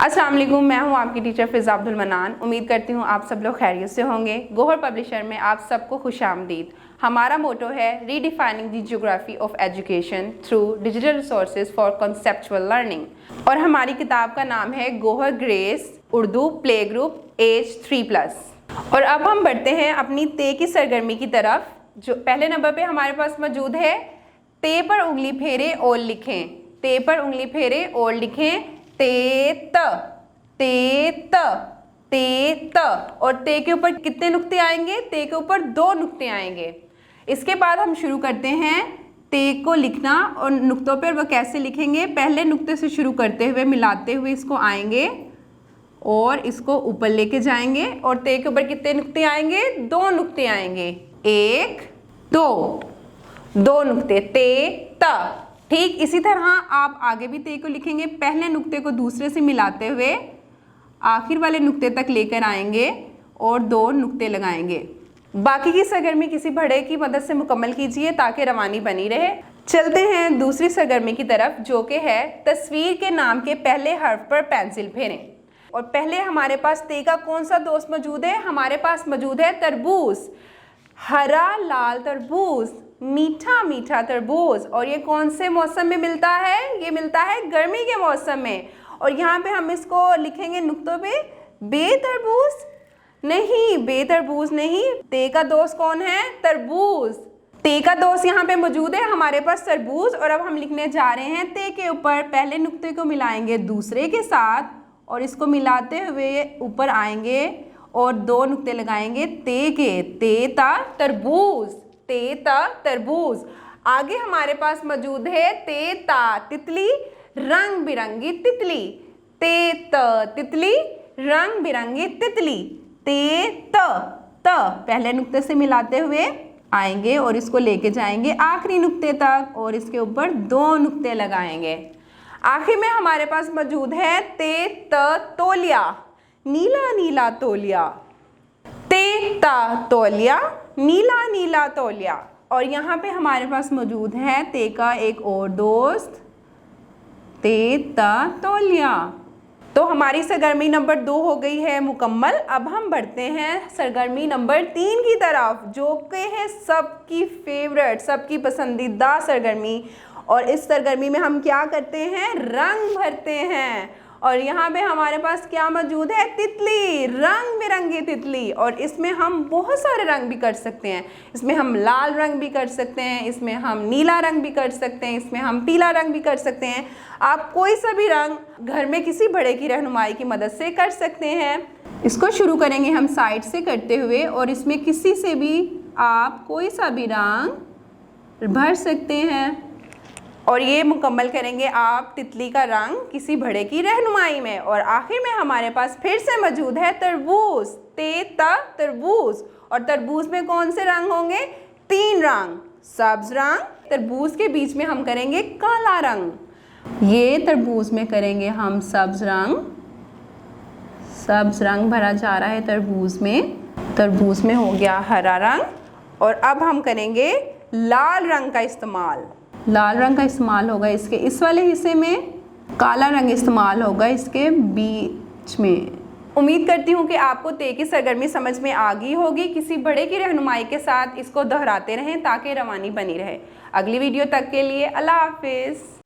अस्सलाम वालेकुम, मैं हूं आपकी टीचर फ़िज़ा अब्दुल मनान। उम्मीद करती हूं आप सब लोग खैरियत से होंगे। गोहर पब्लिशर में आप सबको खुशामदीद। हमारा मोटो है redefining the geography of education through digital resources for conceptual learning, और हमारी किताब का नाम है Gohar grace Urdu play group age 3+। और अब हम बढ़ते हैं अपनी ते की सरगर्मी की तरफ। जो पहले नंबर पे हमारे पास मौजूद है, ते पर उंगली फेरे और लिखें। ते पर उंगली फेरे और लिखें। ते त और ते के ऊपर कितने नुक्ते आएंगे? ते के ऊपर 2 नुक्ते आएंगे। इसके बाद हम शुरू करते हैं ते को लिखना, और नुक्तों पर वह कैसे लिखेंगे। पहले नुक्ते से शुरू करते हुए मिलाते हुए इसको आएंगे और इसको ऊपर लेके जाएंगे, और ते के ऊपर कितने नुक्ते आएंगे? 2 नुक्ते आएंगे। 1 2 नुक्ते, ते त। ठीक इसी तरह आप आगे भी ते को लिखेंगे। पहले नुक्ते को दूसरे से मिलाते हुए आखिर वाले नुक्ते तक लेकर आएंगे और 2 नुक्ते लगाएंगे। बाकी की सरगर्मी किसी बढ़े की मदद से मुकम्मल कीजिए ताकि रवानी बनी रहे। चलते हैं दूसरी सरगर्मी की तरफ, जो कि है तस्वीर के नाम के पहले हर्फ पर पेंसिल फेरें। और पहले हमारे पास ते का कौन सा दोस्त मौजूद है? हमारे पास मौजूद है तरबूज। हरा लाल तरबूज, मीठा मीठा तरबूज। और ये कौन से मौसम में मिलता है? ये मिलता है गर्मी के मौसम में। और यहाँ पे हम इसको लिखेंगे नुक्तों पे, बेतरबूज नहीं, बेतरबूज नहीं। ते का दोस्त कौन है? तरबूज। ते का दोस्त यहाँ पे मौजूद है हमारे पास तरबूज। और अब हम लिखने जा रहे हैं ते के ऊपर पहले नुक्ते को मिलाएंगे दूसरे के साथ, और इसको मिलाते हुए ऊपर आएंगे और 2 नुक्ते लगाएंगे ते के। ते ता तरबूज, ते ता तरबूज। आगे हमारे पास मौजूद है ते ता तितली, रंग बिरंगी तितली। ते त तितली, रंग बिरंगी तितली। ते त पहले नुक्ते से मिलाते हुए आएंगे और इसको लेके जाएंगे आखिरी नुक्ते तक, और इसके ऊपर 2 नुक्ते लगाएंगे। आखिर में हमारे पास मौजूद है ते त तौलिया, नीला नीला तौलिया। ते ता तौलिया, नीला नीला तौलिया। और यहाँ पे हमारे पास मौजूद है ते का एक और दोस्त, ते ता तौलिया। तो हमारी सरगर्मी नंबर 2 हो गई है मुकम्मल। अब हम बढ़ते हैं सरगर्मी नंबर 3 की तरफ, जो कि है सबकी फेवरेट, सबकी पसंदीदा सरगर्मी। और इस सरगर्मी में हम क्या करते हैं? रंग भरते हैं। और यहाँ पे हमारे पास क्या मौजूद है? तितली, रंग बिरंगी तितली। और इसमें हम बहुत सारे रंग भी कर सकते हैं। इसमें हम लाल रंग भी कर सकते हैं, इसमें हम नीला रंग भी कर सकते हैं, इसमें हम पीला रंग भी कर सकते हैं। आप कोई सा भी रंग घर में किसी बड़े की रहनुमाई की मदद से कर सकते हैं। इसको शुरू करेंगे हम साइड से करते हुए, और इसमें किसी से भी आप कोई सा भी रंग भर सकते हैं। और ये मुकम्मल करेंगे आप तितली का रंग किसी बड़े की रहनुमाई में। और आखिर में हमारे पास फिर से मौजूद है तरबूज, ते ता तरबूज। और तरबूज में कौन से रंग होंगे? 3 रंग। सब्ज रंग, तरबूज के बीच में हम करेंगे काला रंग। ये तरबूज में करेंगे हम सब्ज रंग। सब्ज रंग भरा जा रहा है तरबूज में। तरबूज में हो गया हरा रंग। और अब हम करेंगे लाल रंग का इस्तेमाल। लाल रंग का इस्तेमाल होगा इसके इस वाले हिस्से में, काला रंग इस्तेमाल होगा इसके बीच में। उम्मीद करती हूँ कि आपको ते की सरगर्मी समझ में आ गई होगी। किसी बड़े की रहनुमाई के साथ इसको दोहराते रहें ताकि रवानी बनी रहे। अगली वीडियो तक के लिए अल्लाह हाफिज़।